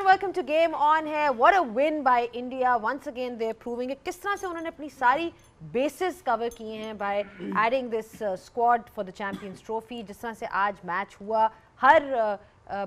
everyone, welcome to Game On है. What a win by India. Once again they're proving it. किस तरह से उन्होंने अपनी सारी bases cover किए हैं by adding this squad for the Champions Trophy. जिस तरह से आज मैच हुआ, हर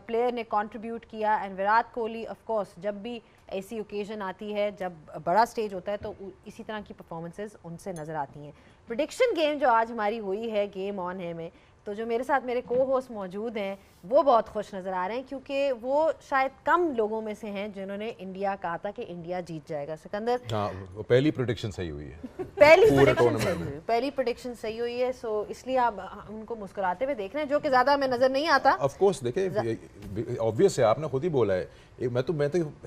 प्लेयर ने कंट्रीब्यूट किया and Virat Kohli of course जब भी ऐसी ओकेजन आती है, जब बड़ा स्टेज होता है तो इसी तरह की परफॉर्मेंसेस उनसे नज़र आती हैं. प्रेडिक्शन गेम जो आज हमारी हुई है गेम ऑन है में, तो जो मेरे साथ मेरे को होस्ट मौजूद हैं वो बहुत खुश नज़र आ रहे हैं क्योंकि वो शायद कम लोगों में से हैं जिन्होंने इंडिया कहा था कि इंडिया जीत जाएगा. सिकंदर, हाँ, पहली प्रेडिक्शन सही हुई है. पहली प्रेडिक्शन सही हुई है. सो इसलिए आप उनको मुस्कुराते हुए देख रहे हैं, जो कि ज़्यादा हमें नज़र नहीं आता. ऑफ कोर्स देखिए, ऑब्वियस है, आपने खुद ही बोला है. मैं तो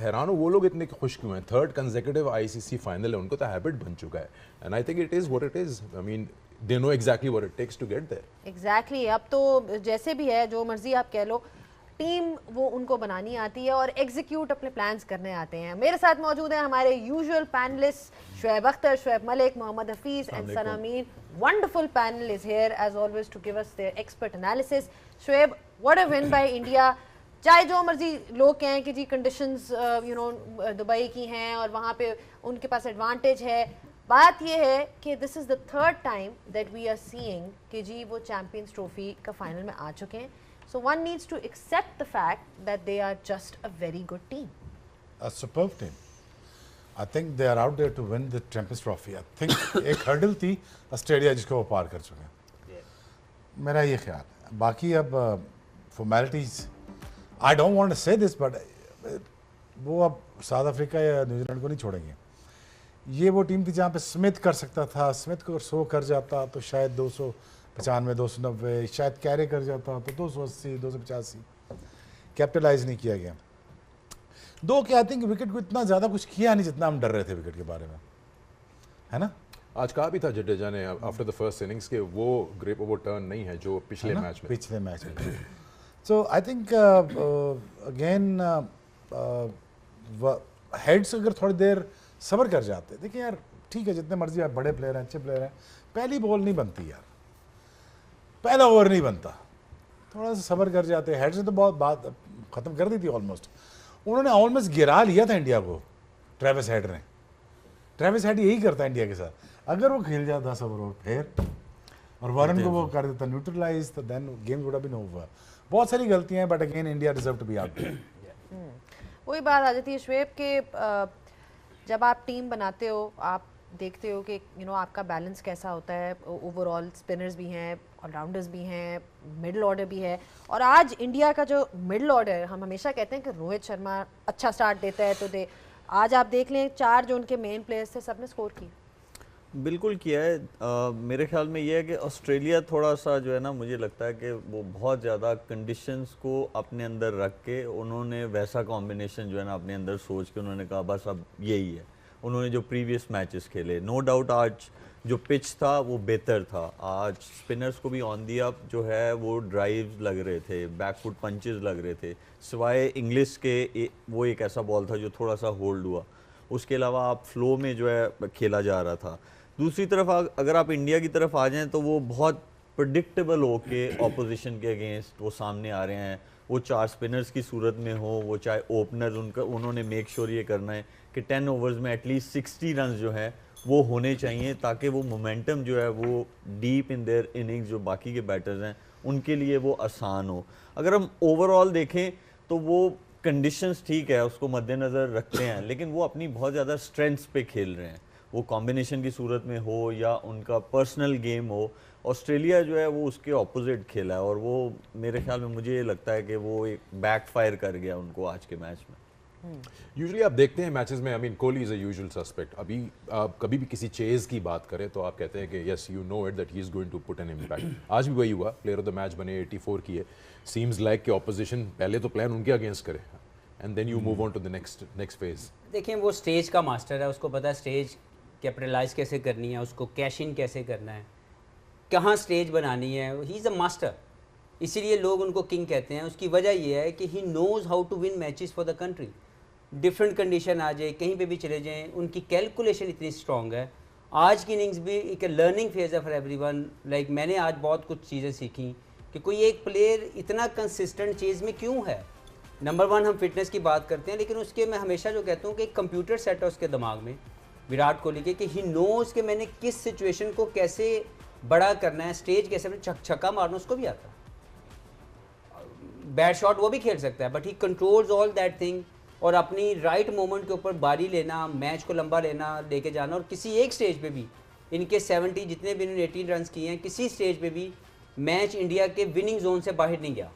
हैरान हूँ वो लोग इतने खुश क्यों हैं. थर्ड कंसेक्यूटिव आईसीसी फाइनल है, उनको तो हैबिट बन चुका है. And I think it is what it is. I mean they know exactly what it takes to get there. Exactly. अब तो जैसे भी है, जो मर्जी आप कह लो, टीम वो उनको बनानी आती है और एग्जीक्यूट अपने प्लान्स करने आते हैं. मेरे साथ मौजूद हैं हमारे usual panellist Shoaib Akhtar, Shoaib Malik, Mohammad Hafeez and Sana Amin. Wonderful panel is here as always to give us their expert analysis. Shoaib, what a win by India. चाहे जो मर्जी लोग कहें कि जी कंडीशंस दुबई की हैं और वहाँ पे उनके पास एडवांटेज है, बात ये है कि this is the third time that we are seeing कि जी वो चैम्पियंस ट्रॉफी का फाइनल में आ चुके हैं. So one needs to accept the fact that they are just a very good team, a superb team. I think they are out there to win the champions trophy. I think एक hurdle थी Australia जिसको वो पार कर चुके हैं, मेरा ये ख्याल है. बाकी अब formalities, I don't want to say this, but वो अब साउथ अफ्रीका या न्यूजीलैंड को नहीं छोड़ेंगे. ये वो टीम थी जहाँ पे स्मिथ कर सकता था. स्मिथ को 100 कर जाता तो शायद 295, 290, शायद कैरे कर जाता तो 280, 285. कैपिटलाइज नहीं किया गया. दो कि आई थिंक विकेट को इतना ज़्यादा कुछ किया नहीं जितना हम डर रहे थे विकेट के बारे में, है ना. आज कहा भी था जडेजा ने आफ्टर द फर्स्ट इनिंग्स के वो टर्न नहीं है जो पिछले मैच में. सो आई थिंक अगेन हेड्स अगर थोड़ी देर सब्र कर जाते. देखिए यार, ठीक है, जितने मर्जी आप बड़े प्लेयर हैं, अच्छे प्लेयर हैं, पहली बॉल नहीं बनती यार, पहला ओवर नहीं बनता. थोड़ा सा सब्र कर जाते. हेड से तो बहुत बात ख़त्म कर दी थी ऑलमोस्ट. उन्होंने ऑलमोस्ट गिरा लिया था इंडिया को. ट्रेविस हेड ने, ट्रेविस हेड यही करता है इंडिया के साथ. अगर वो खेल जाता 10 ओवर फिर और वारन को वो कर देता न्यूट्रलाइज, तो then game would have been over. बहुत सारी गलतियां हैं, but again India deserve to be out. वही बात आ जाती है शुएब के, जब आप टीम बनाते हो आप देखते हो कि आपका बैलेंस कैसा होता है. ओवरऑल स्पिनर्स भी हैं, ऑलराउंडर्स भी हैं, मिडिल ऑर्डर भी है. और आज इंडिया का जो मिडिल ऑर्डर, हम हमेशा कहते हैं कि रोहित शर्मा अच्छा स्टार्ट देता है, तो आज आप देख लें 4 जो उनके मेन प्लेयर्स थे सबने स्कोर किया. बिल्कुल किया है. मेरे ख्याल में ये है कि ऑस्ट्रेलिया थोड़ा सा जो है ना, मुझे लगता है कि वो बहुत ज़्यादा कंडीशंस को अपने अंदर रख के उन्होंने वैसा कॉम्बिनेशन जो है ना अपने अंदर सोच के उन्होंने कहा बस अब यही है. उन्होंने जो प्रीवियस मैचेस खेले, नो डाउट आज जो पिच था वो बेहतर था. आज स्पिनर्स को भी ऑन दी अप जो है वो ड्राइव्स लग रहे थे, बैकफुट पंचेस लग रहे थे. सिवाय इंग्लिश के वो एक ऐसा बॉल था जो थोड़ा सा होल्ड हुआ, उसके अलावा आप फ्लो में जो है खेला जा रहा था. दूसरी तरफ अगर आप इंडिया की तरफ आ जाएं तो वो बहुत प्रेडिक्टेबल हो के ऑपोजिशन के अगेंस्ट वो सामने आ रहे हैं. वो 4 स्पिनर्स की सूरत में हो, वो चाहे ओपनर, उन्होंने मेक श्योर ये करना है कि 10 ओवर्स में एटलीस्ट 60 रन जो हैं वो होने चाहिए, ताकि वो मोमेंटम जो है वो डीप इन देयर इनिंग्स जो बाकी के बैटर्स हैं उनके लिए वो आसान हो. अगर हम ओवरऑल देखें तो वो कंडीशंस ठीक है, उसको मद्देनज़र रखते हैं, लेकिन वो अपनी बहुत ज़्यादा स्ट्रेंथ्स पे खेल रहे हैं. वो कॉम्बिनेशन की सूरत में हो या उनका पर्सनल गेम हो, ऑस्ट्रेलिया जो है वो उसके ऑपोजिट खेला है. और वो मेरे ख्याल में मुझे ये लगता है कि वो एक बैकफायर कर गया उनको आज के मैच में. यूजुअली आप देखते हैं मैचेस में, I mean Kohli is a usual suspect. अभी आप कभी भी किसी चेज की बात करें तो आप कहते हैं कि yes you know it that he is going to put an impact. आज भी वही हुआ, प्लेयर ऑफ द मैच बने, 84 किए. सीम्स लाइक कि ऑपोजिशन पहले तो प्लान उनके अगेंस्ट करे and then you move on to the next phase. देखिए, वो स्टेज का मास्टर है, उसको पता है स्टेज कैपिटलाइज कैसे करनी है, उसको कैश इन कैसे करना है, कहाँ स्टेज बनानी है. ही इज़ अ मास्टर, इसीलिए लोग उनको किंग कहते हैं. उसकी वजह यह है कि he knows how to win matches for the country. Different condition आ जाए, कहीं पे भी चले जाएं, उनकी कैलकुलेशन इतनी स्ट्रॉन्ग है. आज की इनिंग्स भी एक लर्निंग फेज है फॉर एवरीवन. लाइक मैंने आज बहुत कुछ चीज़ें सीखी कि कोई एक प्लेयर इतना कंसिस्टेंट चीज़ में क्यों है. नंबर 1 हम फिटनेस की बात करते हैं, लेकिन उसके मैं हमेशा जो कहता हूँ कि एक कंप्यूटर सेट है उसके दिमाग में विराट कोहली के, कि ही नोज कि मैंने किस सिचुएशन को कैसे बड़ा करना है, स्टेज कैसे छक्का मारना उसको भी आता है। बैड शॉट वो भी खेल सकता है, but he controls all that thing, और अपनी राइट मोमेंट के ऊपर बारी लेना, मैच को लंबा लेना, लेके जाना। और किसी एक स्टेज पे भी इनके 70 जितने भी इन्होंने 18 रन किए हैं, किसी स्टेज पे भी मैच इंडिया के विनिंग जोन से बाहर नहीं गया।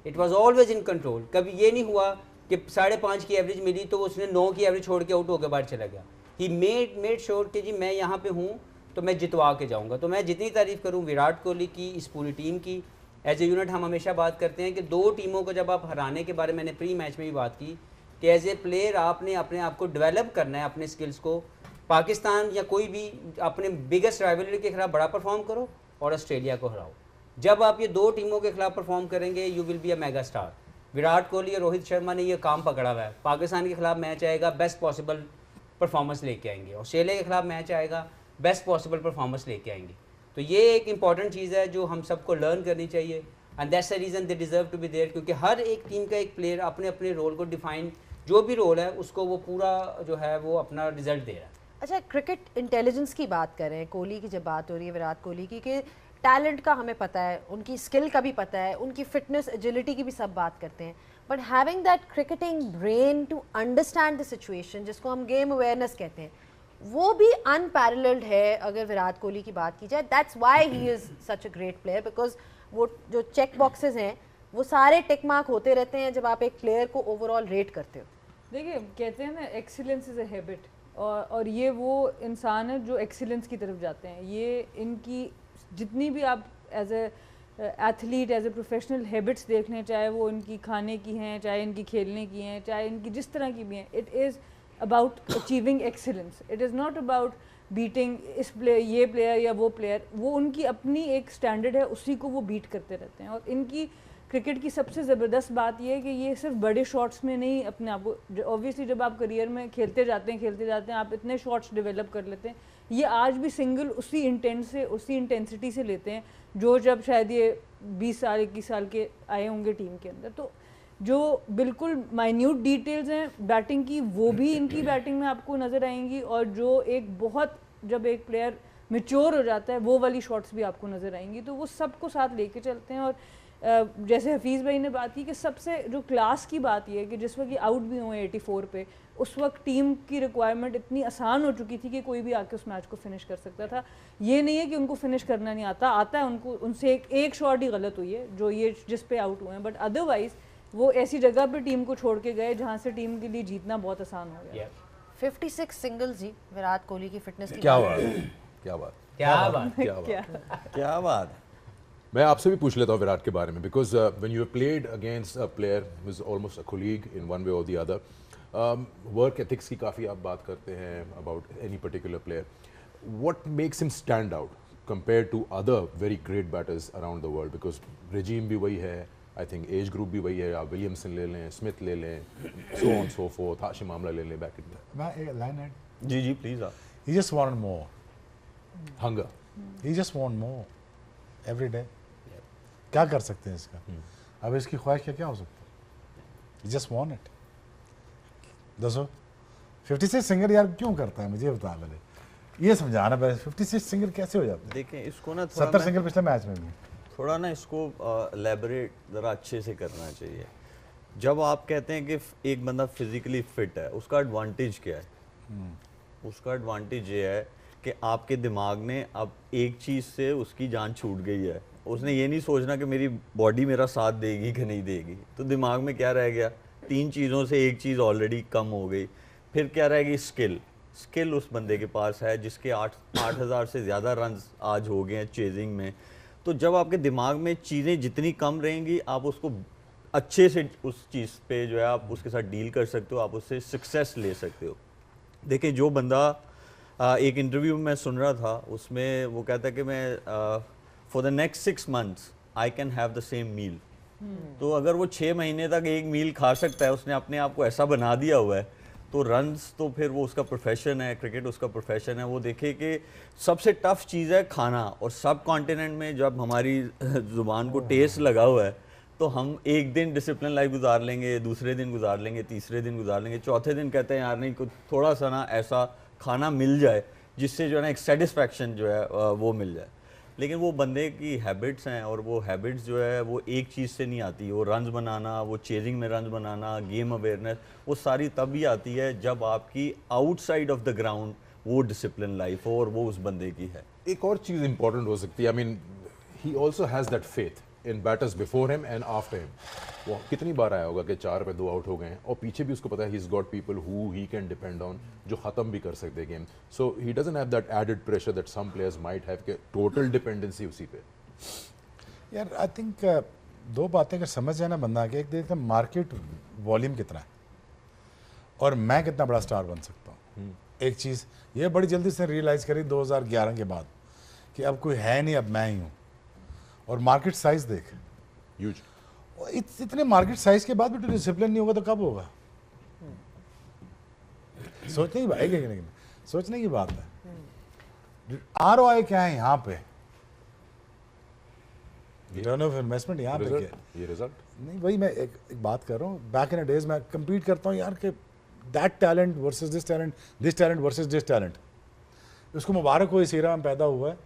It was always in control. कभी ये नहीं हुआ कि 5.5 की एवरेज मिली तो उसने 9 की एवरेज छोड़ के आउट होकर बाहर चला गया। ही मेड श्योर कि जी मैं यहाँ पे हूँ तो मैं जितवा के जाऊँगा। तो मैं जितनी तारीफ़ करूँ विराट कोहली की, इस पूरी टीम की, एज ए यूनिट हम हमेशा बात करते हैं कि 2 टीमों को जब आप हराने के बारे में मैंने प्री मैच में भी बात की कि एज ए प्लेयर आपने अपने आप को डेवलप करना है, अपने स्किल्स को। पाकिस्तान या कोई भी अपने बिगेस्ट राइवलरी के खिलाफ बड़ा परफॉर्म करो और ऑस्ट्रेलिया को हराओ। जब आप ये 2 टीमों के खिलाफ परफॉर्म करेंगे you will be a mega star. Virat Kohli और रोहित शर्मा ने ये काम पकड़ा हुआ है। पाकिस्तान के खिलाफ मैच आएगा, बेस्ट पॉसिबल परफॉर्मेंस लेके आएंगे। ऑस्ट्रेलिया के खिलाफ मैच आएगा, बेस्ट पॉसिबल परफॉर्मेंस लेके आएंगे। तो ये एक इंपॉर्टेंट चीज़ है जो हम सबको लर्न करनी चाहिए, and that's the reason they deserve to be there, क्योंकि हर एक टीम का एक प्लेयर अपने अपने रोल को डिफाइन, जो भी रोल है उसको वो पूरा जो है वो अपना रिजल्ट दे रहा है। अच्छा, क्रिकेट इंटेलिजेंस की बात करें, कोहली की जब बात हो रही है, विराट कोहली की, कि टैलेंट का हमें पता है, उनकी स्किल का भी पता है, उनकी फिटनेस एजिलिटी की भी सब बात करते हैं, but having that cricketing brain to understand the situation, जिसको हम गेम अवेयरनेस कहते हैं, वो भी अनपैरेलल्ड है अगर विराट कोहली की बात की जाए। That's why he is such a great player, because वो जो चेक बॉक्सेस हैं वो सारे टिक मार्क होते रहते हैं जब आप एक प्लेयर को ओवरऑल रेट करते हो। देखिए, कहते हैं ना एक्सीलेंस इज़ अ हैबिट, और ये वो इंसान है जो एक्सीलेंस की तरफ जाते हैं। ये इनकी जितनी भी आप as a athlete, as a professional habits देख लें, चाहे वो इनकी खाने की हैं, चाहे इनकी खेलने की हैं, चाहे इनकी जिस तरह की भी हैं, it is about achieving excellence. It is not about beating इस प्लेयर, ये प्लेयर या वो प्लेयर। वो उनकी अपनी एक स्टैंडर्ड है, उसी को वो बीट करते रहते हैं। और इनकी क्रिकेट की सबसे ज़बरदस्त बात यह है कि ये सिर्फ बड़े शॉट्स में नहीं अपने आप को, ऑब्वियसली जब आप करियर में खेलते जाते हैं आप इतने शॉट्स डेवलप कर लेते हैं। ये आज भी सिंगल उसी इंटेंट से, उसी इंटेंसिटी से लेते हैं जो जब शायद ये 20 साल 21 साल के आए होंगे टीम के अंदर। तो जो बिल्कुल माइन्यूट डिटेल्स हैं बैटिंग की, वो भी इनकी बैटिंग में आपको नज़र आएंगी, और जो एक बहुत, जब एक प्लेयर मैच्योर हो जाता है, वो वाली शॉट्स भी आपको नज़र आएंगी। तो वो सबको साथ लेके चलते हैं। और जैसे हफीज़ भाई ने बात की कि सबसे जो क्लास की बात ये है कि जिस वक्त ये आउट भी हुए 84 पे, उस वक्त टीम की रिक्वायरमेंट इतनी आसान हो चुकी थी कि कोई भी आके उस मैच को फिनिश कर सकता था। ये नहीं है कि उनको फिनिश करना नहीं आता है उनको, उनसे एक शॉट ही गलत हुई है जो ये जिस पे आउट हुए हैं, बट अदरवाइज वो ऐसी जगह पे टीम को छोड़ के गए जहाँ से टीम के लिए जीतना बहुत आसान हो गया। 56 सिंगल्स ही विराट कोहली की फिटनेस की क्या बात बात है, क्या बात, क्या बात। क्या बात है। मैं आपसे भी पूछ लेता हूँ विराट के बारे में, because when you played against a player who is almost a colleague in one way और द अदर, वर्क एथिक्स की काफ़ी आप बात करते हैं about any particular player, what makes him stand out compare to other very great batters around the world, because regime भी वही है, आई थिंक एज ग्रुप भी वही है, आप विलियमसन ले लें, स्मिथ ले लें, so on so forth, Hashim Amla ले लें, बैक इन मैं एक लाइन ऐड, जी please. He just wanted more, hunger, he just want more every day. क्या कर सकते हैं इसका? अब इसकी ख्वाहिश क्या हो सकता है? ही जस्ट वांट इट। दसो 56 सिंगर यार क्यों करता है, मुझे बता पहले, ये समझाना पहले 56 सिंगर कैसे हो जाते हैं? देखें इसको ना, 70 सिंगर पिछले मैच में भी, थोड़ा ना इसको एलैबोरेट ज़रा अच्छे से करना चाहिए। जब आप कहते हैं कि एक बंदा फिजिकली फिट है, उसका एडवांटेज क्या है? उसका एडवांटेज ये है कि आपके दिमाग ने अब एक चीज़ से उसकी जान छूट गई है। उसने ये नहीं सोचना कि मेरी बॉडी मेरा साथ देगी कि नहीं देगी, तो दिमाग में क्या रह गया? 3 चीज़ों से एक चीज़ ऑलरेडी कम हो गई। फिर क्या रहेगी? स्किल उस बंदे के पास है जिसके 8,000 से ज़्यादा रन आज हो गए हैं चेजिंग में। तो जब आपके दिमाग में चीज़ें जितनी कम रहेंगी, आप उसको अच्छे से उस चीज़ पे जो है आप उसके साथ डील कर सकते हो, आप उससे सक्सेस ले सकते हो। देखिए, जो बंदा एक इंटरव्यू में मैं सुन रहा था, उसमें वो कहता है कि मैं for the next 6 months I can have the same meal. तो अगर वो 6 महीने तक एक मील खा सकता है, उसने अपने आप को ऐसा बना दिया हुआ है, तो रन्स तो फिर वो उसका प्रोफेशन है, क्रिकेट उसका प्रोफेशन है। वो देखे कि सबसे टफ चीज़ है खाना, और सब कॉन्टिनेंट में जब हमारी ज़ुबान को टेस्ट लगा हुआ है, तो हम एक दिन डिसिप्लिन लाइफ गुजार लेंगे, दूसरे दिन गुजार लेंगे, तीसरे दिन गुजार लेंगे, चौथे दिन कहते हैं यार नहीं कुछ थोड़ा सा ना ऐसा खाना मिल जाए जिससे जो है ना एक सेटिस्फैक्शन जो है वो मिल जाए। लेकिन वो बंदे की हैबिट्स हैं और वो हैबिट्स जो है वो एक चीज़ से नहीं आती। वो रन्स बनाना, वो चेजिंग में रन्स बनाना, गेम अवेयरनेस, वो सारी तभी आती है जब आपकी आउटसाइड ऑफ द ग्राउंड वो डिसिप्लिन लाइफ हो और वो उस बंदे की है। एक और चीज़ इंपॉर्टेंट हो सकती है, आई mean he also has that faith in batters before him and after him. वो कितनी बार आया होगा कि 4 पे 2 आउट हो गए हैं और पीछे भी उसको पता है he is got people who he can depend on, जो ख़त्म भी कर सकते हैं game. So he doesn't have that added pressure that some players might have के टोटल डिपेंडेंसी उसी पे। यार आई थिंक 2 बातें अगर समझ जाए ना बंदा के, एक देखते हैं मार्केट वॉल्यूम कितना है और मैं कितना बड़ा स्टार बन सकता हूँ। एक चीज़ ये बड़ी जल्दी से रियलाइज़ करी 2011 के बाद कि अब कोई है नहीं, अब मैं ही हूँ। और मार्केट साइज देख, ह्यूज। इतने मार्केट साइज के बाद भी तो डिसिप्लिन नहीं होगा तो कब होगा? सोचने की बात है, सोचने की बात है। ROI क्या है यहाँ पे? रिटर्न ऑफ इन्वेस्टमेंट यहाँ पे क्या है? ये रिजल्ट नहीं, वही मैं एक बात कर रहा हूँ। बैक इन डेज मैं कंपीट करता हूँ यार कि that talent versus this talent versus this talent. उसको मुबारक हो इस एरा में पैदा हुआ है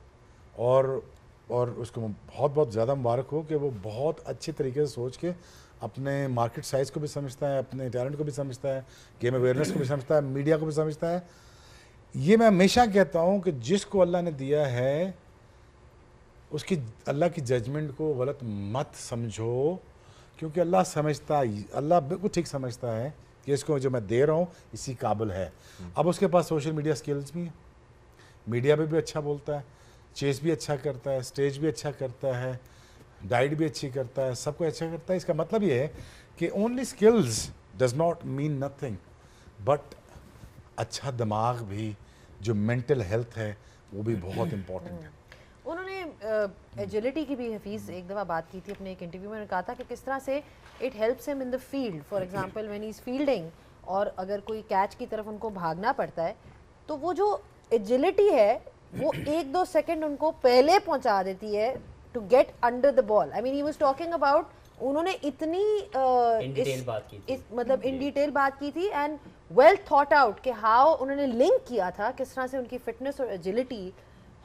और उसको बहुत बहुत ज़्यादा मुबारक हो कि वो बहुत अच्छे तरीके से सोच के अपने मार्केट साइज़ को भी समझता है, अपने टैलेंट को भी समझता है, गेम अवेयरनेस को भी समझता है, मीडिया को भी समझता है। ये मैं हमेशा कहता हूँ कि जिसको अल्लाह ने दिया है उसकी अल्लाह की जजमेंट को गलत मत समझो, क्योंकि अल्लाह समझता है, अल्लाह बिल्कुल ठीक समझता है कि इसको जो मैं दे रहा हूँ इसी काबिल है। अब उसके पास सोशल मीडिया स्किल्स भी हैं, मीडिया पे भी अच्छा बोलता है, चेस भी अच्छा करता है, स्टेज भी अच्छा करता है, डाइट भी अच्छी करता है, सब कुछ अच्छा करता है। इसका मतलब ये है कि only skills does not mean nothing, but अच्छा दिमाग भी, जो मेंटल हेल्थ है वो भी बहुत इम्पोर्टेंट है। उन्होंने एजिलिटी की भी हफीज़ एक दफ़ा बात की थी अपने एक इंटरव्यू में, कहा था कि किस तरह से it helps him in the field. For example when he is fielding और अगर कोई कैच की तरफ उनको भागना पड़ता है तो वो जो एजिलिटी है वो 1-2 सेकंड उनको पहले पहुंचा देती है to get under the ball. I mean he was talking about, उन्होंने इतनी इन डिटेल बात की थी, मतलब इन डिटेल बात की थी एंड वेल थॉट आउट कि हाउ उन्होंने लिंक किया था किस तरह से उनकी फिटनेस और agility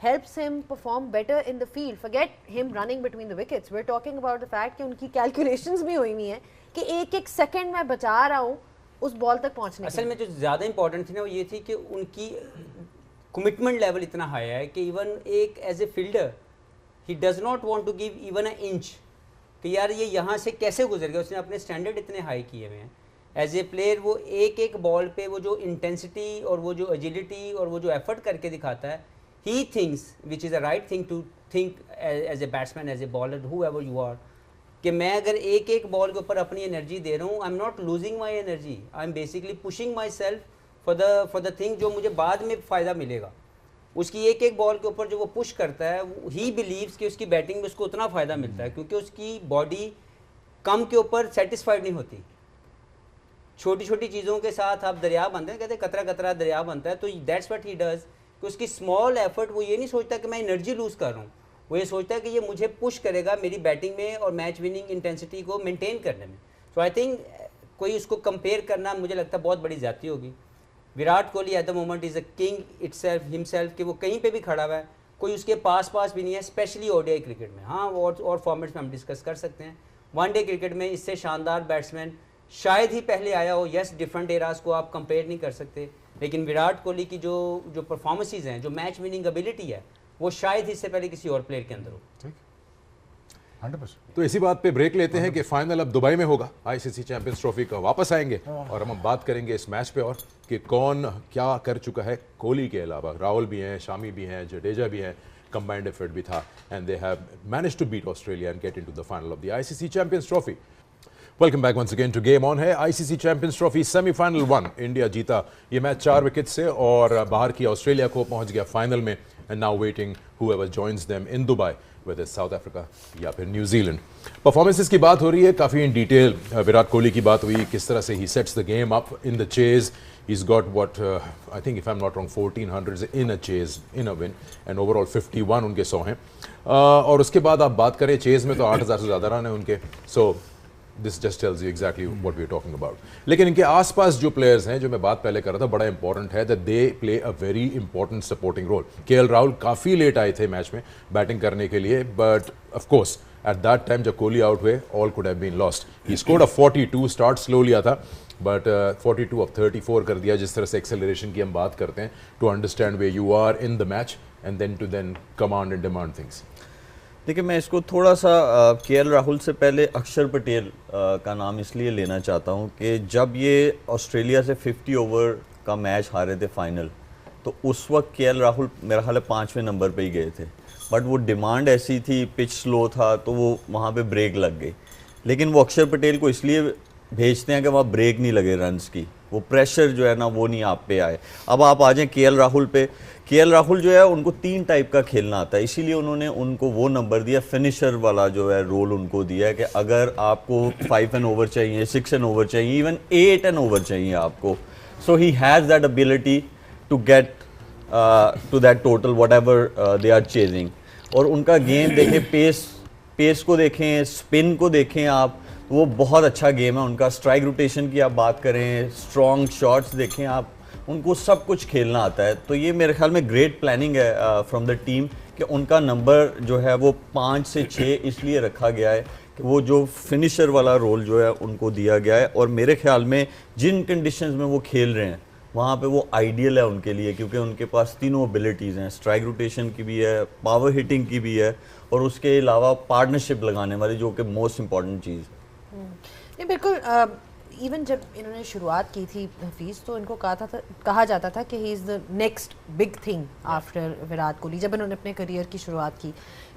helps him perform better in the field. Forget him running between the wickets. We're talking about the fact कि उनकी calculations भी हुई हुई हैं कि एक सेकंड मैं बचा रहा हूँ उस बॉल तक पहुँचने। असल में जो ज़्यादा इंपॉर्टेंट थी ना वो ये थी कि उनकी कमिटमेंट लेवल इतना हाई है कि इवन एक as a fielder he does not want to give even a inch कि यार ये यहाँ से कैसे गुजर गया। उसने अपने स्टैंडर्ड इतने हाई किए हुए हैं एज ए प्लेयर। वो एक बॉल पे वो जो इंटेंसिटी और वो जो एजिलिटी और वो जो एफर्ट करके दिखाता है, he thinks which is a right thing to think as a batsman, as a bowler, whoever you are, कि मैं अगर एक बॉल के ऊपर अपनी एनर्जी दे रहा हूँ, I am not losing my energy, I am basically pushing my self for the thing जो मुझे बाद में फ़ायदा मिलेगा। उसकी एक बॉल के ऊपर जो वो पुश करता है, ही बिलीव्स कि उसकी बैटिंग में उसको उतना फ़ायदा मिलता है क्योंकि उसकी बॉडी कम के ऊपर सेटिस्फाइड नहीं होती। छोटी छोटी चीज़ों के साथ आप दरिया बनते हैं, कहते हैं कतरा कतरा दरिया बनता है। तो दैट्स व्हाट ही डज कि उसकी स्मॉल एफर्ट, वो ये नहीं सोचता कि मैं एनर्जी लूज़ कर रहा हूँ, वो ये सोचता है कि ये मुझे पुश करेगा मेरी बैटिंग में और मैच विनिंग इंटेंसिटी को मेंटेन करने में। सो आई थिंक कोई उसको कंपेयर करना मुझे लगता है बहुत बड़ी ज़्यादती होगी। Virat Kohli at the moment is a king itself himself कि वो कहीं पे भी खड़ा हुआ है, कोई उसके पास भी नहीं है, स्पेशली ओडीआई क्रिकेट में। हाँ, और फॉर्मेट्स में हम डिस्कस कर सकते हैं। वनडे क्रिकेट में इससे शानदार बैट्समैन शायद ही पहले आया हो। यस, डिफरेंट एराज को आप कंपेयर नहीं कर सकते, लेकिन विराट कोहली की जो परफॉर्मेंसेज हैं, जो मैच विनिंग एबिलिटी है, वो शायद इससे पहले किसी और प्लेयर के अंदर हो। ठीक, 100%। तो इसी बात पे ब्रेक लेते हैं कि फाइनल अब दुबई में होगा आईसीसी चैंपियंस ट्रॉफी का। वापस आएंगे और हम बात करेंगे इस मैच पे और कि कौन क्या कर चुका है। कोहली के अलावा राहुल भी हैं, शामी भी हैं, जडेजा भी हैं, कंबाइंड एफर्ट भी था and they have managed to beat Australia and get into the final of the ICC champions trophy. Welcome back once again to game on है। ICC champions trophy semifinal 1 India जीता ये match 4 wicket से और बाहर किया Australia को, पहुंच गया फाइनल में and now waiting whoever joins them in Dubai whether it's South Africa या फिर न्यूजीलैंड। परफॉर्मेंसेस की बात हो रही है काफ़ी इन डिटेल, विराट कोहली की बात हुई, किस तरह से ही sets the game up in the chase. He's got what I think, if I'm not wrong, 1400s in a chase, in a win, and overall 51 उनके 100 हैं। और उसके बाद आप बात करें चेज में तो 8000 से ज़्यादा रन है उनके। So this just tells you exactly what we're talking about। लेकिन इनके आसपास जो प्लेयर्स हैं, जो मैं बात पहले कर रहा था, बड़ा इंपॉर्टेंट है that they play a very important supporting role। KL Rahul काफ़ी लेट आए थे मैच में बैटिंग करने के लिए, but of course at that time जब कोहली आउट हुए, all could have been lost। He scored a 42, start slow लिया था, बट 42 of 34 कर दिया। जिस तरह से एक्सेलरेशन की हम बात करते हैं, to understand way you are in the match and then to command and demand things. देखिए, मैं इसको थोड़ा सा केएल राहुल से पहले अक्षर पटेल का नाम इसलिए लेना चाहता हूं कि जब ये ऑस्ट्रेलिया से 50 ओवर का मैच हारे थे फाइनल, तो उस वक्त केएल राहुल मेरा ख्याल है 5वें नंबर पे ही गए थे, बट वो डिमांड ऐसी थी, पिच स्लो था, तो वो वहाँ पे ब्रेक लग गई। लेकिन वो अक्षर पटेल को इसलिए भेजते हैं कि वहाँ ब्रेक नहीं लगे रन्स की, वो प्रेशर जो है ना वो नहीं आप पे आए। अब आप आ जाएं केएल राहुल पे। केएल राहुल जो है उनको 3 टाइप का खेलना आता है, इसीलिए उन्होंने उनको वो नंबर दिया, फिनिशर वाला जो है रोल उनको दिया है कि अगर आपको 5 एन ओवर चाहिए, 6 एन ओवर चाहिए, इवन 8 एन ओवर चाहिए आपको, so he has that ability to get to that total whatever they are chasing. और उनका गेम देखें, पेस को देखें, स्पिन को देखें आप, वो बहुत अच्छा गेम है उनका। स्ट्राइक रोटेशन की आप बात करें, स्ट्रॉन्ग शॉट्स देखें आप, उनको सब कुछ खेलना आता है। तो ये मेरे ख्याल में ग्रेट प्लानिंग है फ्रॉम द टीम कि उनका नंबर जो है वो 5 से 6 इसलिए रखा गया है कि वो जो फिनिशर वाला रोल जो है उनको दिया गया है। और मेरे ख्याल में जिन कंडीशंस में वो खेल रहे हैं वहाँ पे वो आइडियल है उनके लिए, क्योंकि उनके पास तीनों एबिलिटीज़ हैं, स्ट्राइक रोटेशन की भी है, पावर हिटिंग की भी है, और उसके अलावा पार्टनरशिप लगाने वाली, जो कि मोस्ट इम्पॉर्टेंट चीज़। नहीं बिल्कुल, इवन जब इन्होंने शुरुआत की थी हफीज़, तो इनको कहा जाता था कि he is the next big thing after Virat Kohli. जब इन्होंने अपने करियर की शुरुआत की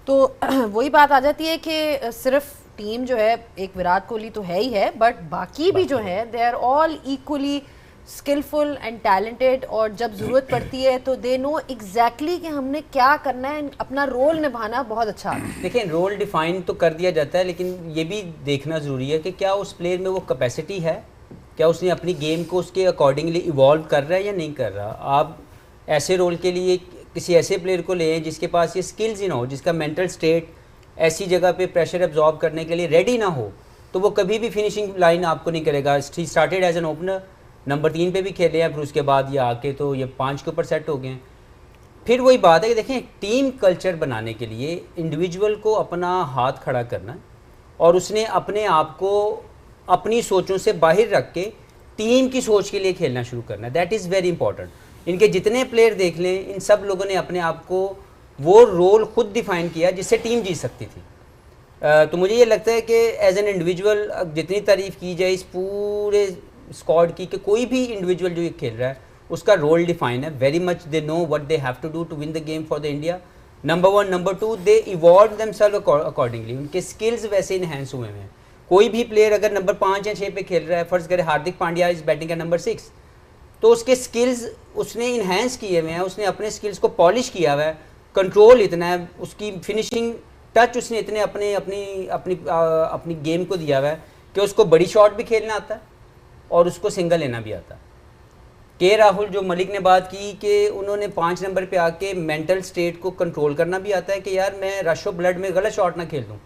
तो वही बात आ जाती है कि सिर्फ टीम जो है, एक विराट कोहली तो है ही है, बट बाकी भी जो है they are all equally skilful and talented, और जब ज़रूरत पड़ती है तो दे नो एग्जैक्टली कि हमने क्या करना है, अपना रोल निभाना बहुत अच्छा। देखिए, रोल डिफाइन तो कर दिया जाता है, लेकिन ये भी देखना ज़रूरी है कि क्या उस प्लेयर में वो कैपेसिटी है, क्या उसने अपनी गेम को उसके अकॉर्डिंगली इवॉल्व कर रहा है या नहीं कर रहा। आप ऐसे रोल के लिए किसी ऐसे प्लेयर को लें जिसके पास ये स्किल्स ही ना हो, जिसका मेंटल स्टेट ऐसी जगह पे प्रेशर एब्जॉर्ब करने के लिए रेडी ना हो, तो वो कभी भी फिनिशिंग लाइन आपको नहीं करेगा। He started as an opener, number 3 पे भी खेले हैं, फिर उसके बाद ये आके तो ये 5 के ऊपर सेट हो गए हैं। फिर वही बात है कि देखें, टीम कल्चर बनाने के लिए इंडिविजुअल को अपना हाथ खड़ा करना, और उसने अपने आप को अपनी सोचों से बाहर रख के टीम की सोच के लिए खेलना शुरू करना है। That is very important. इनके जितने प्लेयर देख लें, इन सब लोगों ने अपने आप को वो रोल खुद डिफाइन किया जिससे टीम जीत सकती थी। तो मुझे ये लगता है कि एज एन इंडिविजुअल जितनी तारीफ़ की जाए इस पूरे स्क्वाड की, कि कोई भी इंडिविजुअल जो ये खेल रहा है उसका रोल डिफाइन है। Very much they know what they have to do to win the game for the India. Number 1, number 2, they evolve themselves accordingly. उनके स्किल्स वैसे इनहेंस हुए हैं। कोई भी प्लेयर अगर नंबर 5 या 6 पे खेल रहा है, फर्ज करें Hardik Pandya is batting at number 6, तो उसके स्किल्स उसने इन्हेंस किए हुए हैं, उसने अपने स्किल्स को पॉलिश किया हुआ है, कंट्रोल इतना है, उसकी फिनिशिंग टच उसने इतने अपने अपनी अपनी अपनी गेम को दिया हुआ है कि उसको बड़ी शॉट भी खेलना आता है और उसको सिंगल लेना भी आता है। के राहुल, जो मलिक ने बात की कि उन्होंने 5 नंबर पे आके मेंटल स्टेट को कंट्रोल करना भी आता है कि यार मैं रश ऑफ ब्लड में गलत शॉट ना खेल दूँ।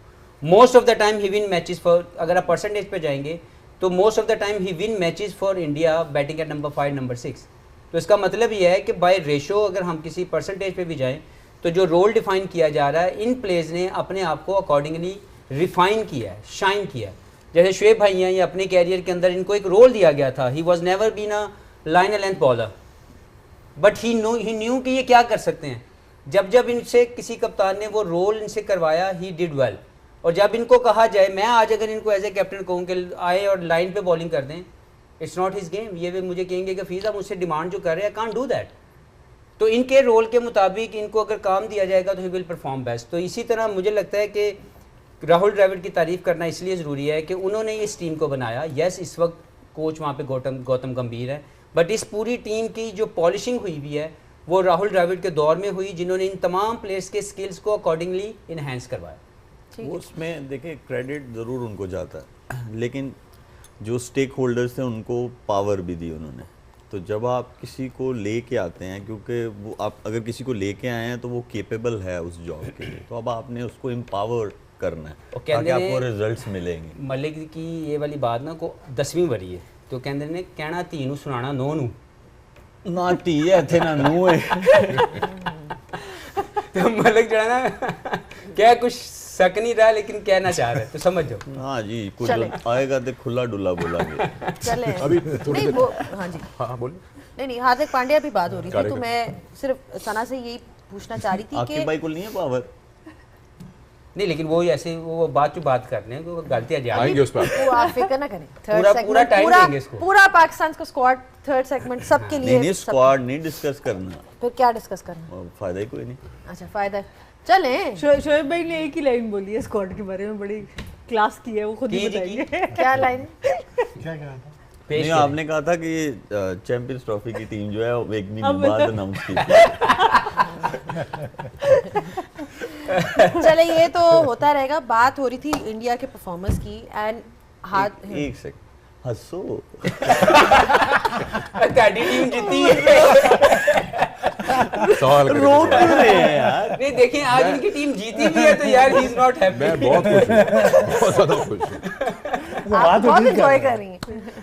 Most of the time he win matches for, अगर आप परसेंटेज पे जाएंगे तो most of the time he win matches for India batting at number 5, number 6। तो इसका मतलब ये है कि बाय रेशो अगर हम किसी परसेंटेज पे भी जाएं तो जो रोल डिफाइन किया जा रहा है, इन प्लेयर्स ने अपने आप को अकॉर्डिंगली रिफाइन किया है, शाइन किया है। जैसे शुएब भाई हैं, ये अपने कैरियर के अंदर इनको एक रोल दिया गया था। He was never been a line and length bowler, but he knew कि ये क्या कर सकते हैं। जब जब इनसे किसी कप्तान ने वो रोल इनसे करवाया, ही डिड वेल। और जब इनको कहा जाए, मैं आज अगर इनको एज ए कैप्टन कहूँ कि आए और लाइन पे बॉलिंग कर दें, इट्स नॉट हिज गेम, ये वे मुझे कहेंगे कि फीस आप मुझसे डिमांड जो कर रहे हैं, आई कांट डू दैट। तो इनके रोल के मुताबिक इनको अगर काम दिया जाएगा तो ही विल परफॉर्म बेस्ट। तो इसी तरह मुझे लगता है कि राहुल द्रविड़ की तारीफ़ करना इसलिए ज़रूरी है कि उन्होंने इस टीम को बनाया। यस, इस वक्त कोच वहाँ पे गौतम गंभीर है, बट इस पूरी टीम की जो पॉलिशिंग हुई भी है वो राहुल द्रविड़ के दौर में हुई, जिन्होंने इन तमाम प्लेयर्स के स्किल्स को अकॉर्डिंगली इन्हेंस करवाया। वो उसमें देखिए क्रेडिट ज़रूर उनको जाता है, लेकिन जो स्टेक होल्डर्स थे उनको पावर भी दी उन्होंने। तो जब आप किसी को लेके आते हैं, क्योंकि वो आप अगर किसी को लेके आए हैं तो वो केपेबल है उस जॉब के लिए, तो अब आपने उसको एम्पावर करना है ताकि आपको रिजल्ट्स मिलेंगे। मलिक की ये वाली बात ना को 10वीं बारी है, तो कहते ने कहना धी नूं सुनाना नौ नूं ना धी है इत्थे ना नूं है। तो मलिक जो है ना क्या कुछ शक नहीं रहा, लेकिन कहना चाह रहे तो समझ जाओ। हाँ जी, कुछ आएगा तो खुला डुला बोलेंगे। चले अभी थोड़ी नहीं देर- वो हाँ जी हाँ बोलिए। नहीं हार्दिक पांड्या भी बात हो रही थी, तो Correct. मैं सिर्फ सना से यही पूछना चाह रही थी आपके कि भाई को नहीं है पावर? नहीं, लेकिन वो ऐसे वो बात करने हैं, वो गलतियां जा आएंगे उस पर। वो आप फिक्र ना करें। पूरा time देंगे इसको। पूरा पाकिस्तान का स्क्वाड थर्ड सेगमेंट सबके लिए नहीं सब- स्क्वाड नहीं डिस्कस करना, फिर क्या डिस्कस करना? और फायदा ही कोई नहीं। अच्छा फायदा चलें शोएब भाई ने एक ही लाइन बोली है स्क्वाड के बारे में, बड़ी क्लास की है, वो खुद ही की- बताएंगे। क्या लाइन? क्या कहा था? पेश नहीं, करें। आपने कहा था कि चैंपियंस ट्रॉफी की टीम जो है वो एक महीने अब बाद अनाउंस की। चले ये तो होता रहेगा। बात हो रही थी इंडिया के परफॉर्मेंस की एंड हाथ एक सेकंड हंसो। ताड़ी टीम जीती है। सवाल करें। रोक क्यों रहे हैं यार? नहीं देखिए, आज उनकी टीम जीती भी है तो यार ही इज नॉट हैप्पी। मैं बहुत खुश हूँ, बहुत ज़्यादा खुश हूँ। आप बहुत एंजॉय कर रही हैं।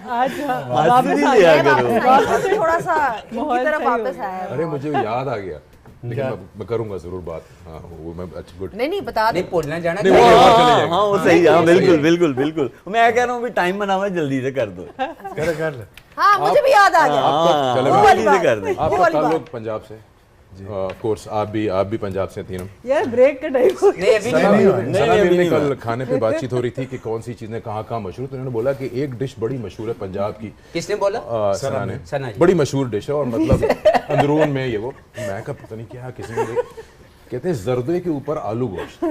आज हंस नहीं लिया करो। वापस थोड़ा सा इनकी माहौल तरफ सही हो वापस गया। आया है। अरे मुझे याद आ गया, लेकिन मैं करूंगा जरूर बात। हाँ वो मैं अच्छा गुड। नहीं बता नहीं दो। भूलना जाना नहीं, वो चाहिए। और चले जाएंगे। हाँ वो सही है, बिल्कुल बिल्कुल बिल्कुल। मैं कह रहा हूँ भी टाइम बनावा जल्दी से कर दो। कर ले। हाँ मुझे भी याद आ गया। हाँ, चले वो मैं- वाली जल्दी से बात। कर दे। वो आपका वाली ताल्लुक बात। पंजाब से, ऑफ कोर्स आप भी पंजाब से हैं तीनों। यार ब्रेक का टाइम हो गया। नहीं अभी सना नहीं भी- नहीं, सना अभी भी ने नहीं कल हुआ। खाने पे बातचीत हो रही थी कि कौन सी चीजें कहाँ मशहूर, तो उन्होंने बोला कि एक डिश बड़ी मशहूर है पंजाब की। किसने बोला? सना ने। सना जी। बड़ी मशहूर डिश है और मतलब अंदरून में ये वो, मैं कहा पता नहीं क्या किसी ने कहते हैं जर्दे के ऊपर आलू गोश्त।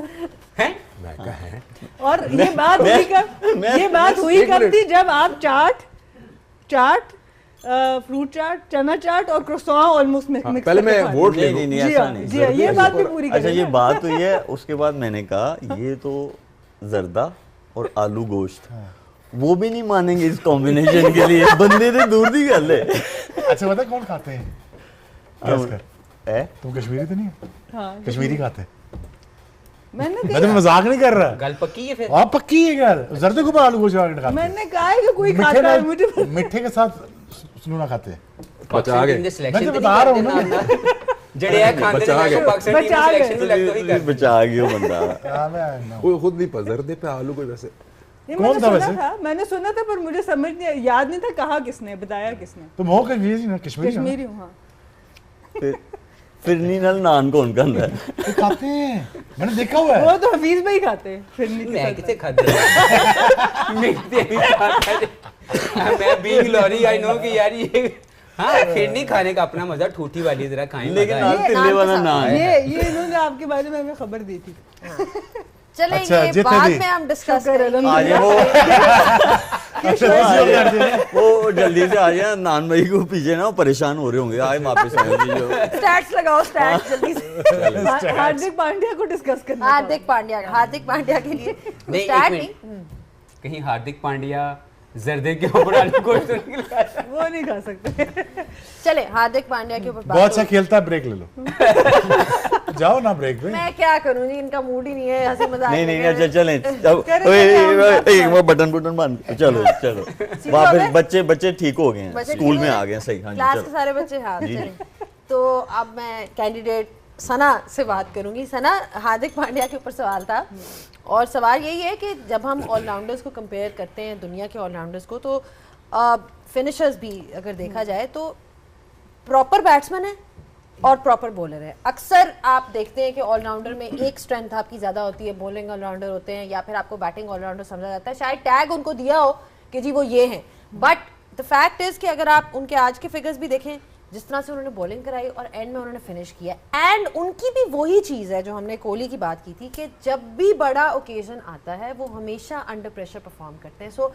हैं? मैं कहा है और ये बात हुई कब? ये बात हुई एक कब मिनट। थी? जब आप चाट फ्रूट चाट, चना चाट और क्रोसॉन ऑलमोस्ट मिक्स हाँ, पहले मैं वोट ले नहीं लूं। नहीं जी ऐसा हाँ, नहीं। जी हाँ, ये बात भी पूरी अच्छा करें ये ना। बात हुई है, उसके बाद मैंने कहा ये तो जर्दा और आलू गोश्त, वो भी नहीं मानेंगे इस कॉम्बिनेशन के लिए। बंदे से दूर दी गल है। अच्छा बता कौन खाते हैं? गैस कर। है? तुम कश्मीरी तो नहीं है? हाँ, कश्मीरी खाते हैं? मैंने मैं तो मजाक नहीं कर रहा। गल पक्की है फिर। आप पक्की है यार, जर्दे के ऊपर आलू गोश्त खाते हैं। मैंने कहा है कि कोई मीठे खाता है, में- मुझे मीठे के साथ सुनूना खाते हैं। बचा गए। मैं तो बता रहा हूँ ना। जड़े है खाने बचा गए। पाकिस्तान टीम बचा गए। सिलेक्शन में लगता ही कर। बचा गया बंदा। हाँ, मैं- वो खुद नहीं पता जर्दे पे आलू को वैसे। ये कौन मैंने था सुना वैसे? था, मैंने सुना था पर मुझे समझ नहीं, याद नहीं था कहा किसने, बताया किसने। तुम हो कश्मीरी ना? कश्मीरी हो ना? कश्मीरी हूँ हाँ। फिरनी नाल नान कौन कहता है? वो खाते हैं, मैंने देखा हुआ है। वो तो हफीज भाई खाते हैं फिरनी के मैं साथ। किसे खाते मैं बीइंग लॉरी आई नो कि यार ये हाँ फिर नहीं खाने का अपना मजा, ठूठी वाली जरा खाएं। लेकिन मजा है। नाल तिल्ले वाला नान है। ये इन्होंने आपके बारे में हमें खबर दी थी। चले अच्छा, ये जीते बाद भी। में हम डिस्कस शुक्र करेंगे। आज वो जल्दी से आ जाए। नान भाई को पीछे ना वो परेशान हो रहे होंगे, आए वापस आए जी। स्टैट्स लगाओ, स्टैट्स जल्दी से। हार्दिक पांड्या को डिस्कस करना था। हार्दिक पांड्या के लिए नहीं, स्टैट एक नहीं। मिनट। कहीं हार्दिक पांड्या जर्दे के ऊपर आलू गोश्त तो नहीं खिलाया। वो नहीं खा सकते। चले हार्दिक पांड्या के ऊपर बात बहुत अच्छा हो- खेलता है, ब्रेक ले लो। जाओ ना ब्रेक पे। मैं क्या करूं जी, इनका मूड ही नहीं है हंसी मजाक नहीं नहीं में। अच्छा चलें। अब करें, एक वो बटन बंद। चलो चलो हो वापस गए? बच्चे ठीक हो गए हैं, बच्चे स्कूल ठीक में हो आ गए? गए हैं, सही। हाँ क्लास जी के चलो। सारे बच्चे हाँ जी, चलें। तो अब मैं कैंडिडेट सना से बात करूंगी। सना, हार्दिक पांड्या के ऊपर सवाल था और सवाल यही है कि जब हम ऑलराउंडर्स को कंपेयर करते हैं दुनिया के ऑलराउंडर्स को, तो फिनिशर्स भी अगर देखा जाए तो प्रॉपर बैट्समैन है और प्रॉपर बॉलर है। अक्सर आप देखते हैं कि ऑलराउंडर में एक स्ट्रेंथ आपकी ज़्यादा होती है, बॉलिंग ऑलराउंडर होते हैं या फिर आपको बैटिंग ऑलराउंडर समझा जाता है, शायद टैग उनको दिया हो कि जी वो ये हैं। बट द फैक्ट इज़ कि अगर आप उनके आज के फिगर्स भी देखें, जिस तरह से उन्होंने बॉलिंग कराई और एंड में उन्होंने फिनिश किया, एंड उनकी भी वही चीज़ है जो हमने कोहली की बात की थी कि जब भी बड़ा ओकेजन आता है वो हमेशा अंडर प्रेशर परफॉर्म करते हैं। सो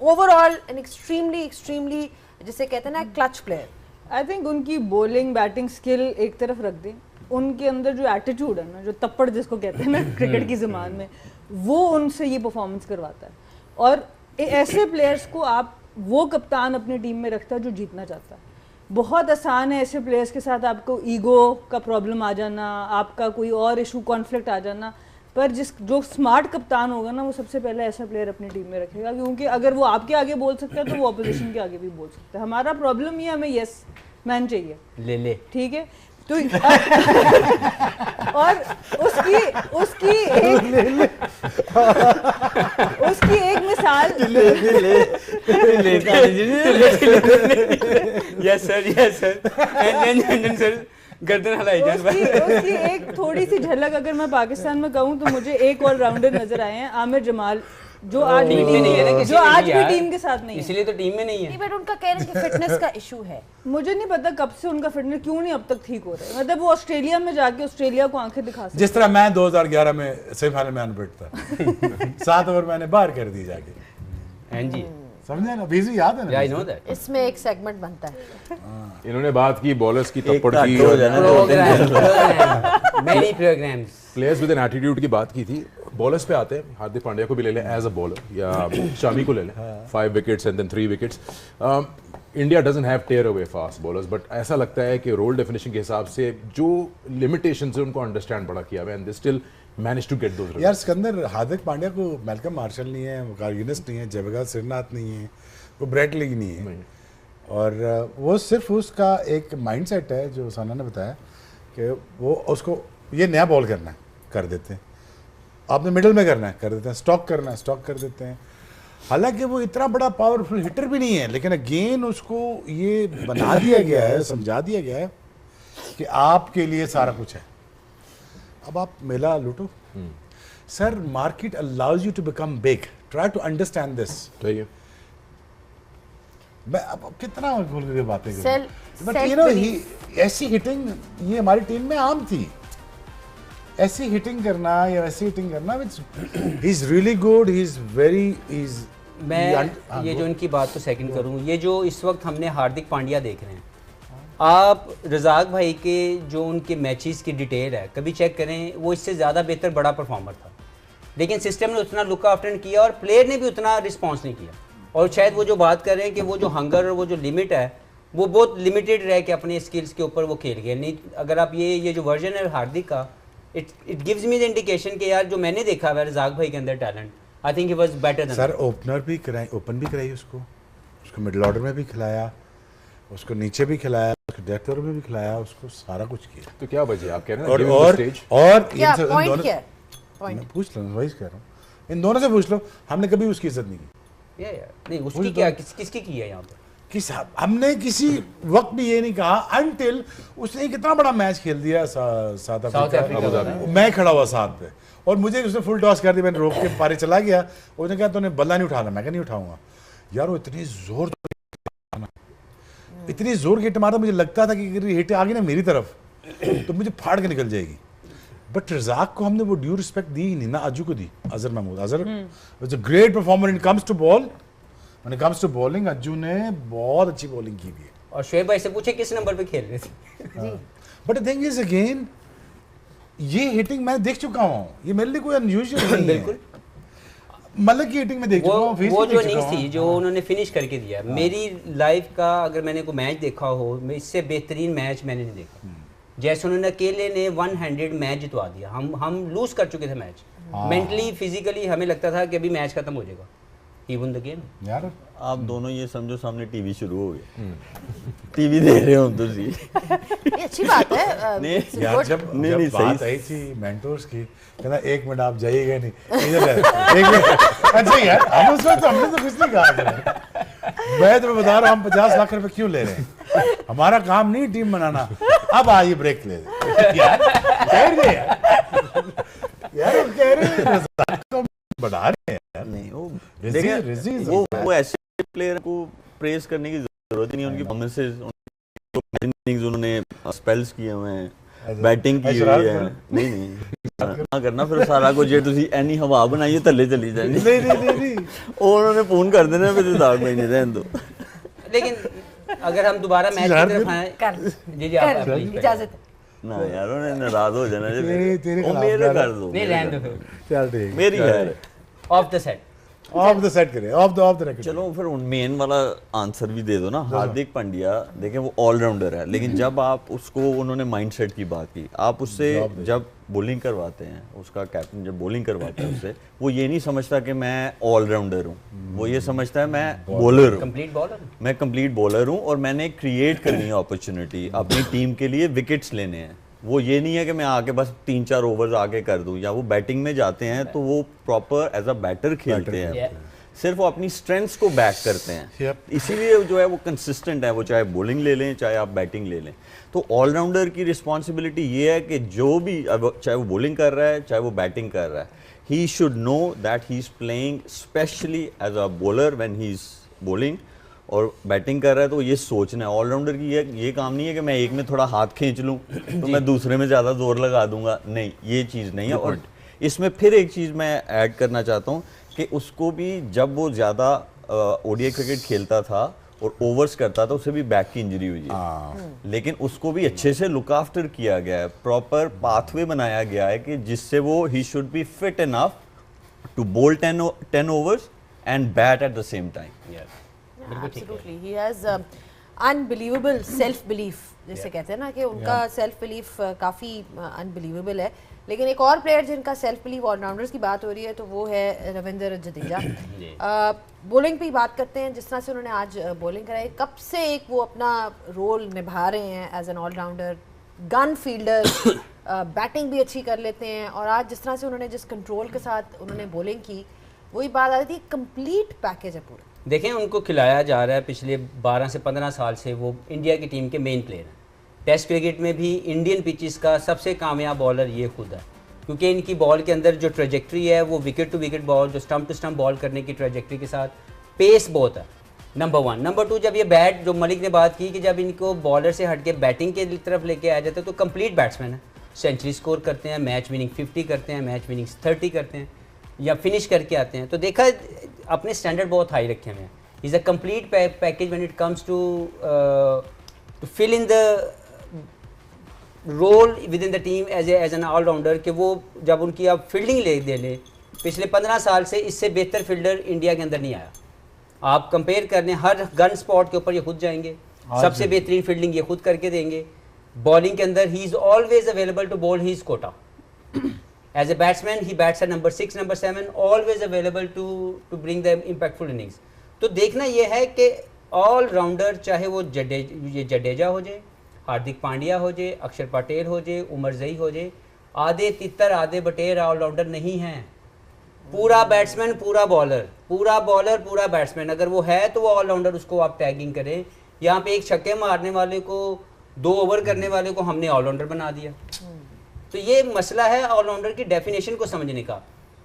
ओवरऑल एन एक्सट्रीमली जिसे कहते हैं ना क्लच प्लेयर। आई थिंक उनकी बॉलिंग बैटिंग स्किल एक तरफ रख दें, उनके अंदर जो एटीट्यूड है ना, जो तप्पड़ जिसको कहते हैं ना क्रिकेट की ज़बान में, वो उनसे ये परफॉर्मेंस करवाता है। और ऐसे प्लेयर्स को आप, वो कप्तान अपनी टीम में रखता है जो जीतना चाहता है। बहुत आसान है ऐसे प्लेयर्स के साथ आपको ईगो का प्रॉब्लम आ जाना, आपका कोई और इशू कॉन्फ्लिक्ट आ जाना, पर जो स्मार्ट कप्तान होगा ना, वो सबसे पहले ऐसा प्लेयर अपनी टीम में रखेगा, क्योंकि अगर वो आपके आगे बोल सकता है तो वो अपोजिशन के आगे भी बोल सकता है। हमारा प्रॉब्लम ये, हमें यस मैन चाहिए, ले ठीक है। तो और उसकी एक मिसाल, यस सर सर गर्दन हिलाई जाए। उसकी एक थोड़ी सी झलक अगर मैं पाकिस्तान में कहूँ तो मुझे एक ऑलराउंडर नजर आए हैं, आमिर जमाल, जो आज भी टीम नहीं है, जो आज भी टीम के साथ नहीं है, इसलिए तो टीम में नहीं है। बट उनका कह रहे हैं कि फिटनेस का इशू है। मुझे नहीं पता कब से उनका फिटनेस क्यों नहीं अब तक ठीक हो रहा है। मतलब वो ऑस्ट्रेलिया में जाके ऑस्ट्रेलिया को आंखें दिखा सकते। जिस तरह मैं 2011 में सेमीफाइनल में अनफिट था 7 ओवर मैंने बाहर कर दी जाके, हाँ जी, समझे ना, बीजी याद है ना? I know that. इसमें एक सेगमेंट बनता है। इन्होंने बात की बॉलर्स की तप्पड़ की, many programmes, players with an attitude की बात की थी। बॉलर्स पे आते हैं, हार्दिक पांड्या को भी ले लें एज अ बॉलर या शामी को ले लें, 5 wickets and then 3 wickets. India doesn't have tearaway fast bowlers, but ऐसा लगता है कि रोल डेफिनेशन के हिसाब से जो लिमिटेशन है उनको अंडरस्टैंड बड़ा किया हुआ है, and they still manage to get those results. यार सिकंदर, हार्दिक पांड्या को मैल्कम मार्शल नहीं है, वकार यूनिस नहीं है, जयप्रकाश श्रीनाथ नहीं है, वो ब्रेट लीग नहीं है, और वो सिर्फ उसका एक माइंडसेट है जो साना ने बताया कि वो उसको ये नया बॉल करना है, कर देते हैं, आपने मिडिल में करना है, कर देते हैं, स्टॉक करना है, स्टॉक कर देते हैं। हालांकि वो इतना बड़ा पावरफुल हिटर भी नहीं है, लेकिन अगेन उसको ये बना दिया गया है, समझा दिया गया है कि आपके लिए सारा कुछ है, अब आप मेला लूटो। Sir, market allows you to become big, try to understand this. सही है। मैं अब कितना खोल के बातें Self- करूं, but self you know belief। ऐसी हिटिंग ये हमारी टीम में आम थी, ऐसी हिटिंग करना या ऐसी हिटिंग करना, he is really good, he is very, he is. मैं ये जो इनकी बात को सेकंड करूं, ये जो इस वक्त हमने हार्दिक पांड्या देख रहे हैं, आप रज़ाक भाई के जो उनके मैचेस की डिटेल है कभी चेक करें, वो इससे ज़्यादा बेहतर बड़ा परफॉर्मर था, लेकिन सिस्टम ने उतना लुक आफ्टर किया और प्लेयर ने भी उतना रिस्पॉन्स नहीं किया। और शायद वो जो बात कर रहे हैं कि वो जो हंगर और वो जो लिमिट है वो बहुत लिमिटेड रह के अपने स्किल्स के ऊपर वो खेल गए। नहीं, अगर आप ये जो वर्जन है हार्दिक का, it gives me the indication कि यार जो मैंने देखा है रज़ाक भाई के अंदर talent, I think he was better than. Sir, opener भी कराई, ओपन भी कराई उसको मिडिल ऑर्डर में भी खिलाया, उसको नीचे भी खिलाया, उसको डेथ ओवर में भी खिलाया, उसको सारा कुछ किया। तो क्या वजह आप कह रहे हैं और ना, गिवन द स्टेज। क्या इन पॉइंट दोनों- क्या है? पॉइंट मैं पूछ रहा हूँ, वही कह रहा हूँ, इन दोनों से पूछ लो, हमने कभी उसकी इज्जत नहीं की। नहीं, उसकी क्या किसकी की है यहाँ पे? हमने किसी वक्त भी ये नहीं कहा, अनटिल उसने कितना बड़ा मैच खेल दिया साउथ अफ्रीका, मैं खड़ा हुआ साथ पे, और मुझे उसने फुल टॉस कर दी, मैंने रोक के पारे चला गया, उसने कहा तूने बल्ला नहीं उठाना, मैं क्या नहीं उठाऊंगा। यार वो इतनी जोर हिट मारा, मुझे लगता था कि अगर हिट आ गई ना मेरी तरफ तो मुझे फाड़ के निकल जाएगी। बट रज़ाक को हमने वो ड्यू रिस्पेक्ट दी ही नहीं ना, अजू को दी, Azhar Mahmood. Azhar was a great performer in comes to ball, When it comes to bowling, Ajju ने बहुत अच्छी बॉलिंग की भी है। और शोएब भाई से पूछे किस नंबर पे खेल रहे थे। But the thing is again, ये हिटिंग मैं देख चुका हूँ, ये मेरे लिए कोई अनयूजुअल नहीं है। बिल्कुल, मलक की हिटिंग में देख चुका हूँ, वो जो इनिंग्स थी जो उन्होंने फिनिश करके दिया, मेरी लाइफ का अगर मैंने कोई मैच देखा हो, मैं इससे बेहतरीन मैच मैंने नहीं देखा। जैसे उन्होंने अकेले ने 100 मैच जितवा दिया, हम लूज कर चुके थे मैच, मेंटली फिजिकली हमें लगता था कि अभी मैच खत्म हो जाएगा, ही वन द गेम। यार आप दोनों ये समझो सामने टीवी शुरू हो गया, टीवी देख रहे हो तुम। ये अच्छी बात है। नहीं, यार जब बात आई थी मेंटोर्स की, कहना 1 मिनट आप जाइएगा नहीं, इधर है 1 मिनट। अच्छा यार, हम उस वक्त हमने तो कुछ नहीं कहा, मैं तुम्हें बता रहा हूँ हम 50 लाख रुपए क्यों ले रहे हैं, हमारा काम नहीं टीम बनाना, अब आइए ब्रेक ले यार, कह रहे यार, कह रहे बढ़ा रहे हैं। नहीं, रिजी वो ऐसे प्लेयर को प्रेस करने की जरूरत नहीं है, उनकी परफॉर्मेंसेस, इनिंग्स उन्होंने स्पेल्स किए हुए हैं, बैटिंग की हुई है। नहीं करना फिर सारा कुछ जे ਤੁਸੀਂ ਐਨੀ ਹਵਾ ਬਣਾਈਏ ਥੱਲੇ ਚਲੀ ਜਾਣੀ। नहीं ਉਹਨਾਂ ਨੇ ਫੋਨ ਕਰ ਦੇਣਾ ਫਿਰ ਰਜ਼ਾਕ भाई ने रहन दो। लेकिन अगर हम दोबारा मैच की तरफ आए कर जी आप कर please करें। इजाजत है। ना यार उन्हें नाराज हो जाना तेरे- तेरे वो खिलाफ मेरे यार। कर दो नहीं रहने दो फिर चल ठीक मेरी है of the set of the set करे ऑफ द रेकॉर्ड। चलो फिर मेन वाला आंसर भी दे दो ना। हार्दिक पांड्या देखें वो ऑलराउंडर है, लेकिन जब आप उसको, उन्होंने माइंडसेट की बात की, आप उससे जब बॉलिंग करवाते हैं, उसका कैप्टन जब बॉलिंग करवाता है उससे, वो ये नहीं समझता कि मैं ऑलराउंडर हूँ, वो ये समझता है मैं बॉलर हूँ, कंप्लीट बॉलर मैं कंप्लीट बॉलर हूँ और मैंने क्रिएट करनी है अपॉर्चुनिटी अपनी टीम के लिए, विकेट्स लेने हैं। वो ये नहीं है कि मैं आके बस 3-4 ओवर्स आके कर दूं, या वो बैटिंग में जाते हैं तो वो प्रॉपर एज अ बैटर खेलते हैं, सिर्फ वो अपनी स्ट्रेंथ्स को बैक करते हैं। इसीलिए जो है वो कंसिस्टेंट है, वो चाहे बॉलिंग ले लें चाहे आप बैटिंग ले लें। तो ऑलराउंडर की रिस्पॉन्सिबिलिटी ये है कि जो भी, चाहे वो बॉलिंग कर रहा है चाहे वो बैटिंग कर रहा है, he should know that he is playing specially as a bowler when he is bowling, और बैटिंग कर रहा है तो ये सोचना है। ऑलराउंडर की ये काम नहीं है कि मैं एक में थोड़ा हाथ खींच लूँ तो मैं दूसरे में ज़्यादा जोर लगा दूंगा, नहीं, ये चीज़ नहीं है। और इसमें फिर एक चीज़ मैं ऐड करना चाहता हूँ कि उसको भी जब वो ज़्यादा ओडीआई क्रिकेट खेलता था और ओवर्स करता था, उसे भी बैक की इंजरी हुई है, लेकिन उसको भी अच्छे से लुक आफ्टर किया गया है, प्रॉपर पाथवे बनाया गया है कि जिससे वो he should be fit enough to bowl 10 overs and bat at the same time. Absolutely, he has unbelievable self belief, जैसे कहते हैं ना कि उनका सेल्फ बिलीफ काफ़ी अनबिलीवेबल है। लेकिन एक और प्लेयर जिनका सेल्फ बिलीफ ऑलराउंडर्स की बात हो रही है तो वो है रविंद्र जडेजा। बॉलिंग पे बात करते हैं, जिस तरह से उन्होंने आज बॉलिंग कराई, कब से एक वो अपना रोल निभा रहे हैं as an allrounder, gun fielder, batting भी अच्छी कर लेते हैं, और आज जिस तरह से उन्होंने जिस कंट्रोल के साथ उन्होंने बॉलिंग की, वही बात आ रही थी, कंप्लीट पैकेज है पूरा। देखें उनको खिलाया जा रहा है, पिछले 12 से 15 साल से वो इंडिया की टीम के मेन प्लेयर हैं। टेस्ट क्रिकेट में भी इंडियन पिचेस का सबसे कामयाब बॉलर ये खुद है, क्योंकि इनकी बॉल के अंदर जो ट्रेजेक्ट्री है वो विकेट टू विकेट बॉल, जो स्टंप टू स्टंप बॉल करने की ट्रेजेक्ट्री के साथ पेस बहुत है, नंबर 1। नंबर 2, जब ये बैट, जो मलिक ने बात की कि जब इनको बॉलर से हट के बैटिंग के तरफ लेके आ जाते हैं तो कंप्लीट बैट्समैन है, सेंचुरी स्कोर करते हैं, मैच विनिंग 50 करते हैं, मैच विनिंग 30 करते हैं या फिनिश करके आते हैं। तो देखा, अपने स्टैंडर्ड बहुत हाई रखे हुए हैं। Is a complete package when it comes to fill in the role within the team as an allrounder, कि वो जब उनकी आप फील्डिंग दे लें, पिछले 15 साल से इससे बेहतर फील्डर इंडिया के अंदर नहीं आया। आप कंपेयर कर लें, हर गन स्पॉट के ऊपर ये खुद जाएंगे, सबसे बेहतरीन फील्डिंग ये खुद करके देंगे। बॉलिंग के अंदर he is always available to bowl his quota. As a batsman, he bats at number 6, number 7, always available to bring the impactful innings. तो देखना यह है कि ऑल राउंडर, चाहे वो जडेजा हो जाए, हार्दिक पांड्या हो जाए, अक्षर पटेल हो जाए, उमर जई हो जाए, आधे तितर आधे बटेर ऑलराउंडर नहीं हैं। पूरा बैट्समैन, पूरा बॉलर, पूरा बॉलर, पूरा बैट्समैन अगर वो है तो वो ऑलराउंडर, उसको आप टैगिंग करें। यहाँ पे एक छक्के मारने वाले को, 2 ओवर करने वाले को हमने ऑलराउंडर बना दिया। तो ये मसला है ऑलराउंडर की डेफिनेशन को समझने का।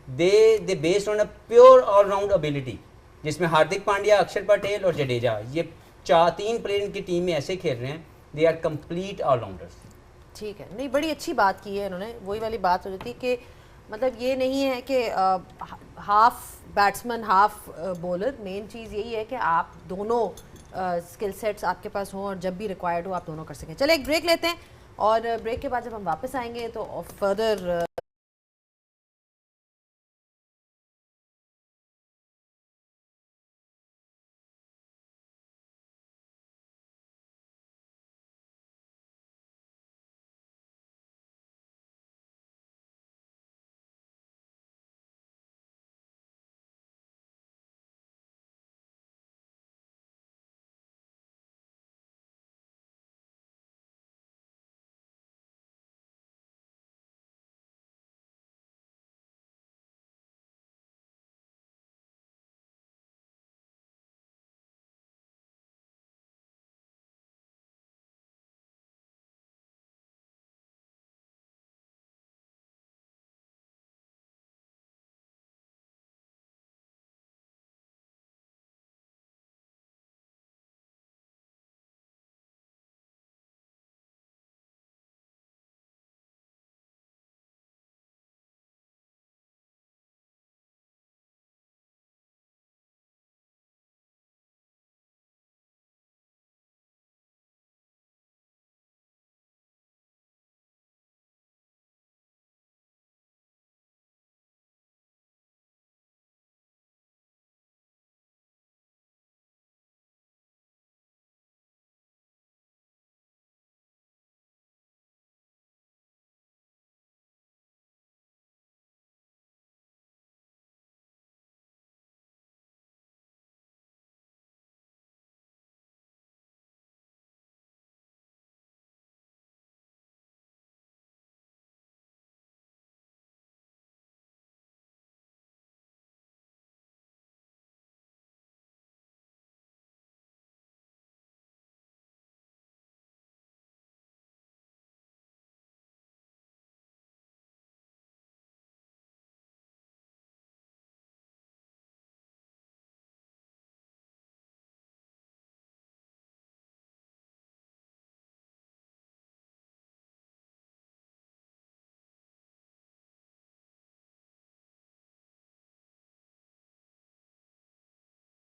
They based on a pure allround ability, जिसमें हार्दिक पांड्या, अक्षर पटेल और जडेजा, ये 3 प्लेयर की टीम में ऐसे खेल रहे हैं, दे आर कंप्लीट ऑलराउंडर्स। ठीक है, नहीं, बड़ी अच्छी बात की है इन्होंने। वही वाली बात हो जाती है कि मतलब ये नहीं है कि half batsman half bowler. Main चीज़ यही है कि आप दोनों स्किल सेट्स आपके पास हों और जब भी रिक्वायर्ड हो आप दोनों कर सकें। चले एक ब्रेक लेते हैं, और ब्रेक के बाद जब हम वापस आएंगे तो फर्दर